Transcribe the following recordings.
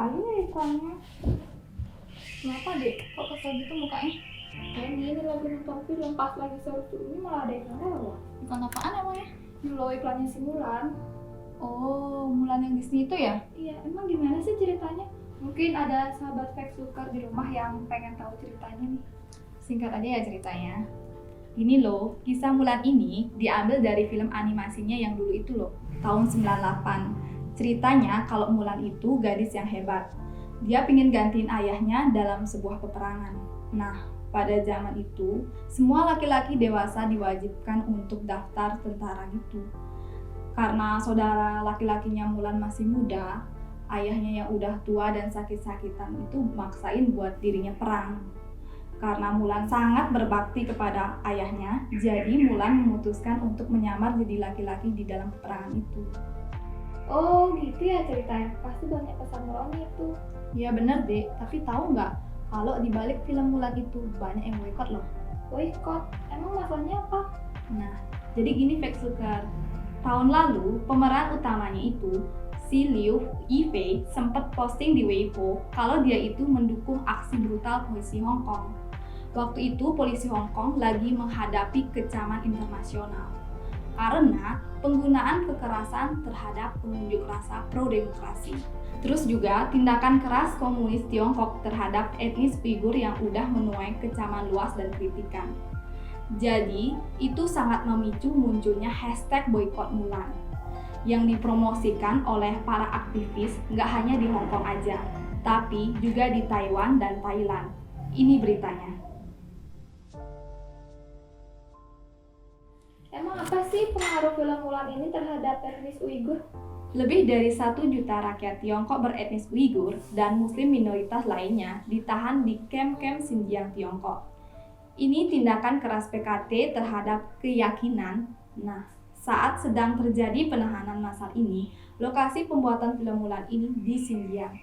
lagi ya ikannya. Kenapa dek? Kok kesel gitu mukanya? Kayak gini lagi nonton film pas lagi seru-seru ini malah ada ikan lewat. Ikan apaan emangnya? Ini loh iklannya si Mulan. Oh, Mulan yang Disney itu ya? Iya, emang gimana sih ceritanya? Mungkin ada sahabat fake suker di rumah yang pengen tahu ceritanya nih. Singkat aja ya ceritanya. Gini loh, kisah Mulan ini diambil dari film animasinya yang dulu itu loh, tahun 98. Ceritanya kalau Mulan itu gadis yang hebat. Dia pingin gantiin ayahnya dalam sebuah peperangan. Nah, pada zaman itu, semua laki-laki dewasa diwajibkan untuk daftar tentara gitu. Karena saudara laki-lakinya Mulan masih muda, ayahnya yang udah tua dan sakit-sakitan itu maksain buat dirinya perang. Karena Mulan sangat berbakti kepada ayahnya, jadi Mulan memutuskan untuk menyamar jadi laki-laki di dalam peperangan itu. Oh gitu ya ceritanya, pasti banyak pesan moralnya itu. Ya bener deh, tapi tahu nggak kalau di balik film Mulan itu banyak yang boikot loh. Boykot, emang masalahnya apa? Nah, jadi gini fake sugar. Tahun lalu, pemeran utamanya itu, si Liu Yifei sempat posting di Weibo kalau dia itu mendukung aksi brutal polisi Hong Kong. Waktu itu polisi Hong Kong lagi menghadapi kecaman internasional karena penggunaan kekerasan terhadap pengunjuk rasa pro-demokrasi. Terus juga tindakan keras komunis Tiongkok terhadap etnis Uighur yang udah menuai kecaman luas dan kritikan. Jadi, itu sangat memicu munculnya hashtag boykot Mulan yang dipromosikan oleh para aktivis nggak hanya di Hong Kong aja, tapi juga di Taiwan dan Thailand. Ini beritanya. Emang apa sih pengaruh film Mulan ini terhadap etnis Uighur? Lebih dari 1 juta rakyat Tiongkok beretnis Uighur dan Muslim minoritas lainnya ditahan di kamp-kamp Xinjiang Tiongkok. Ini tindakan keras PKT terhadap keyakinan. Nah, saat sedang terjadi penahanan massal ini, lokasi pembuatan film Mulan ini di Xinjiang.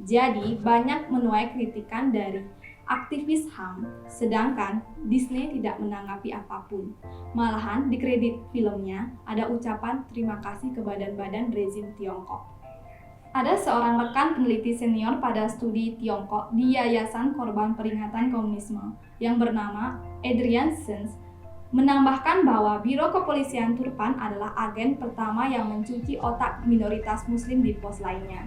Jadi, banyak menuai kritikan dari aktivis HAM, sedangkan Disney tidak menanggapi apapun. Malahan di kredit filmnya ada ucapan terima kasih ke badan-badan rezim Tiongkok. Ada seorang rekan peneliti senior pada studi Tiongkok di Yayasan Korban Peringatan Komunisme yang bernama Adrian Sens menambahkan bahwa Biro Kepolisian Turpan adalah agen pertama yang mencuci otak minoritas Muslim di pos lainnya.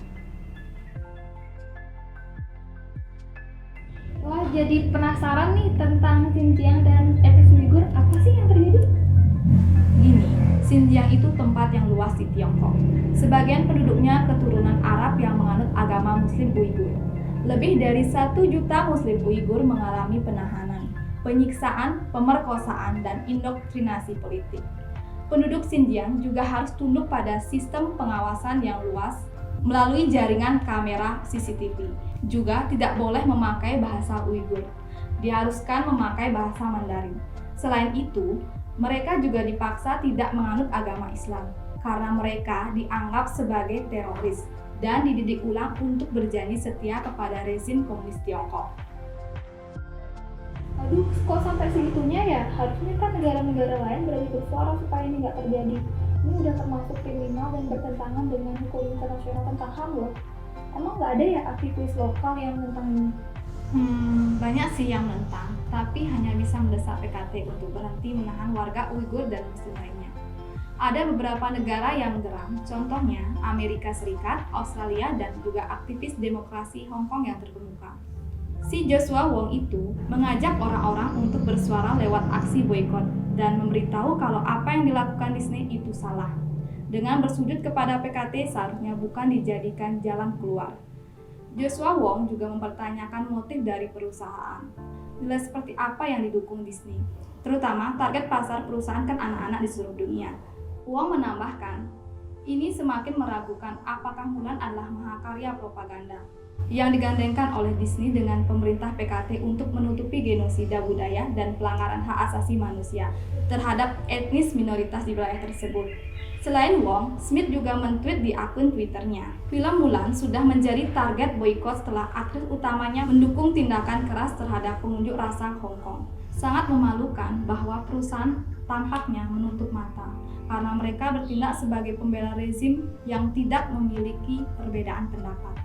Wah, jadi penasaran nih tentang Xinjiang dan etnis Uighur. Apa sih yang terjadi? Gini, Xinjiang itu tempat yang luas di Tiongkok. Sebagian penduduknya keturunan Arab yang menganut agama Muslim Uighur. Lebih dari 1 juta Muslim Uighur mengalami penahanan, penyiksaan, pemerkosaan, dan indoktrinasi politik. Penduduk Xinjiang juga harus tunduk pada sistem pengawasan yang luas melalui jaringan kamera CCTV. Juga tidak boleh memakai bahasa Uighur. Diharuskan memakai bahasa Mandarin. Selain itu, mereka juga dipaksa tidak menganut agama Islam karena mereka dianggap sebagai teroris dan dididik ulang untuk berjanji setia kepada rezim komunis Tiongkok. Aduh, kok sampai segitunya ya? Harusnya kan negara-negara lain berani bersuara supaya ini nggak terjadi. Ini udah termasuk kriminal dan bertentangan dengan hukum internasional tentang HAM loh. Emang nggak ada ya aktivis lokal yang menentang ini? Banyak sih yang menentang, tapi hanya bisa mendesak PKT untuk berhenti menahan warga Uighur dan Muslim lainnya. Ada beberapa negara yang geram, contohnya Amerika Serikat, Australia, dan juga aktivis demokrasi Hong Kong yang terkemuka. Si Joshua Wong itu mengajak orang-orang untuk bersuara lewat aksi boykot dan memberitahu kalau apa yang dilakukan Disney itu salah. Dengan bersujud kepada PKT seharusnya bukan dijadikan jalan keluar. Joshua Wong juga mempertanyakan motif dari perusahaan. Nilai seperti apa yang didukung Disney? Terutama target pasar perusahaan kan anak-anak di seluruh dunia. Wong menambahkan, ini semakin meragukan apakah Mulan adalah mahakarya propaganda yang digandengkan oleh Disney dengan pemerintah PKT untuk menutupi genosida budaya dan pelanggaran hak asasi manusia terhadap etnis minoritas di wilayah tersebut. Selain Wong, Smith juga men-tweet di akun Twitternya, film Mulan sudah menjadi target boykot setelah aktris utamanya mendukung tindakan keras terhadap pengunjuk rasa Hong Kong. Sangat memalukan bahwa perusahaan tampaknya menutup mata karena mereka bertindak sebagai pembela rezim yang tidak memiliki perbedaan pendapat.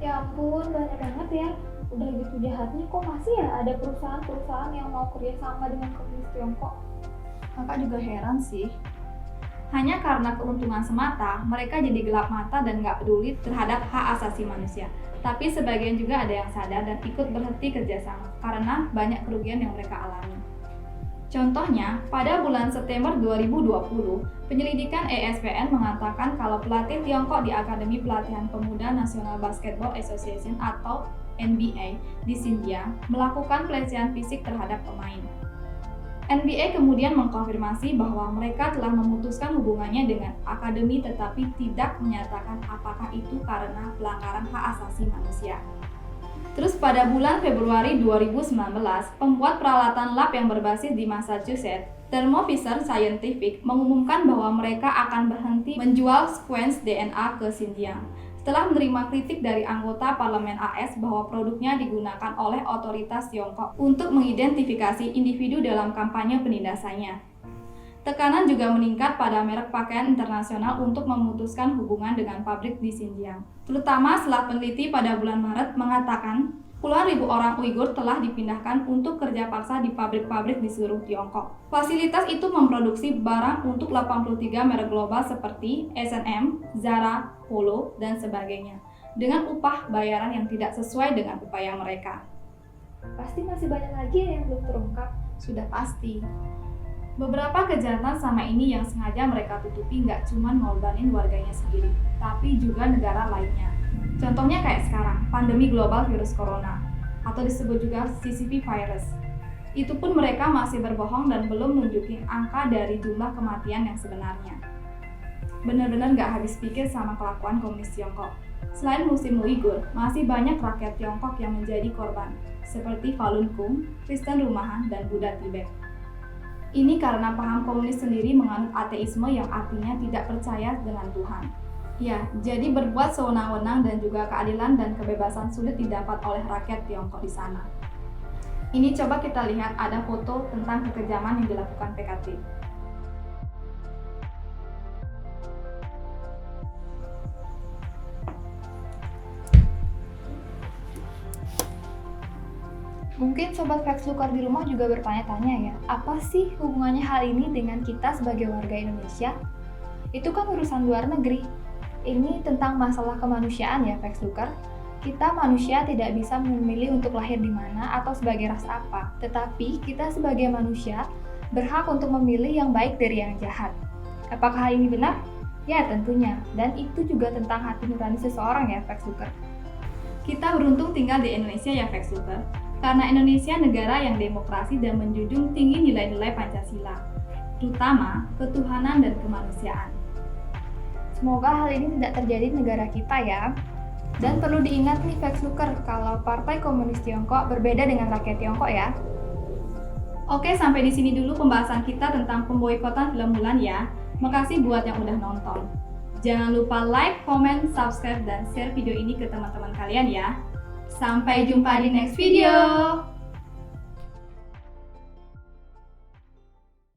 Ya ampun, banyak banget ya. Udah gitu jahatnya kok masih ya ada perusahaan-perusahaan yang mau kerjasama dengan komunis Tiongkok. Kakak juga heran sih. Hanya karena keuntungan semata, mereka jadi gelap mata dan nggak peduli terhadap hak asasi manusia. Tapi sebagian juga ada yang sadar dan ikut berhenti kerjasama karena banyak kerugian yang mereka alami. Contohnya, pada bulan September 2020, penyelidikan ESPN mengatakan kalau pelatih Tiongkok di Akademi Pelatihan Pemuda National Basketball Association atau NBA di Xinjiang melakukan pelecehan fisik terhadap pemain. NBA kemudian mengkonfirmasi bahwa mereka telah memutuskan hubungannya dengan akademi tetapi tidak menyatakan apakah itu karena pelanggaran hak asasi manusia. Terus pada bulan Februari 2019, pembuat peralatan lab yang berbasis di Massachusetts, Thermo Fisher Scientific, mengumumkan bahwa mereka akan berhenti menjual sequence DNA ke Xinjiang setelah menerima kritik dari anggota parlemen AS bahwa produknya digunakan oleh otoritas Tiongkok untuk mengidentifikasi individu dalam kampanye penindasannya. Tekanan juga meningkat pada merek pakaian internasional untuk memutuskan hubungan dengan pabrik di Xinjiang. Terutama setelah peneliti pada bulan Maret mengatakan puluhan ribu orang Uighur telah dipindahkan untuk kerja paksa di pabrik-pabrik di seluruh Tiongkok. Fasilitas itu memproduksi barang untuk 83 merek global seperti H&M, Zara, Polo, dan sebagainya, dengan upah bayaran yang tidak sesuai dengan upaya mereka. Pasti masih banyak lagi yang belum terungkap. Sudah pasti. Beberapa kejahatan sama ini yang sengaja mereka tutupi nggak cuma ngorbanin warganya sendiri, tapi juga negara lainnya. Contohnya kayak sekarang, pandemi global virus corona, atau disebut juga CCP virus. Itu pun mereka masih berbohong dan belum nunjukin angka dari jumlah kematian yang sebenarnya. Benar-benar nggak habis pikir sama kelakuan komunis Tiongkok. Selain Muslim Uighur, masih banyak rakyat Tiongkok yang menjadi korban, seperti Falun Gong, Kristen Rumahan, dan Buddha Tibet. Ini karena paham komunis sendiri menganut ateisme yang artinya tidak percaya dengan Tuhan. Ya, jadi berbuat sewenang-wenang dan juga keadilan dan kebebasan sulit didapat oleh rakyat Tiongkok di sana. Ini coba kita lihat ada foto tentang kekejaman yang dilakukan PKT. Mungkin Sobat Factlooker di rumah juga bertanya-tanya ya, apa sih hubungannya hal ini dengan kita sebagai warga Indonesia? Itu kan urusan luar negeri. Ini tentang masalah kemanusiaan ya Factlooker. Kita manusia tidak bisa memilih untuk lahir di mana atau sebagai ras apa, tetapi kita sebagai manusia berhak untuk memilih yang baik dari yang jahat. Apakah hal ini benar? Ya tentunya, dan itu juga tentang hati nurani seseorang ya Factlooker. Kita beruntung tinggal di Indonesia ya Factlooker. Karena Indonesia negara yang demokrasi dan menjunjung tinggi nilai-nilai Pancasila, terutama ketuhanan dan kemanusiaan. Semoga hal ini tidak terjadi di negara kita ya. Dan perlu diingat nih Factlooker, kalau Partai Komunis Tiongkok berbeda dengan rakyat Tiongkok ya. Oke, sampai di sini dulu pembahasan kita tentang pemboikotan film Mulan ya. Makasih buat yang udah nonton. Jangan lupa like, comment, subscribe, dan share video ini ke teman-teman kalian ya. Sampai jumpa di next video.